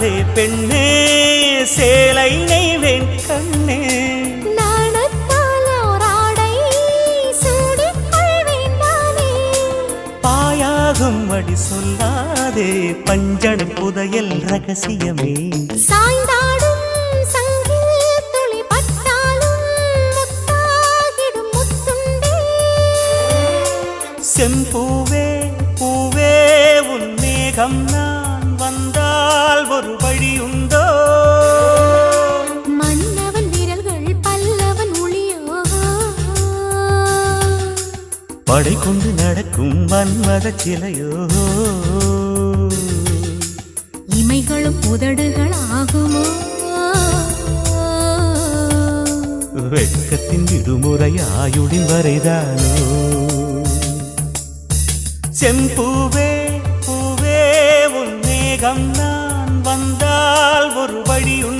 சொல்லாதே பெண்ணே சேலை நெய்வேன் கண்ணே பாயாகும் அடி சொல்லாதே பஞ்சண புதையல் ரகசியமே சாய்ந்தாடும் சங்கில் துளி பட்டாலும் முத்தாகிடும் முத்துண்டே செம்பூவே பூவே உன் மேகம் நான் வந்தால் ஒரு வழியுண்டோ மன்னவன் விரல்கள் பல்லவன் ஒளியோ படை கொண்டு நடக்கும் வன்மத சிலையோ இமைகளும் உதடுகள் ஆகுமோ வெட்கத்தின் விடுமுறை ஆயுடின் வரைதானோ செம்பூவே பூவே உன் மேகம் நான் வந்தால் ஒரு வழியுண்டோ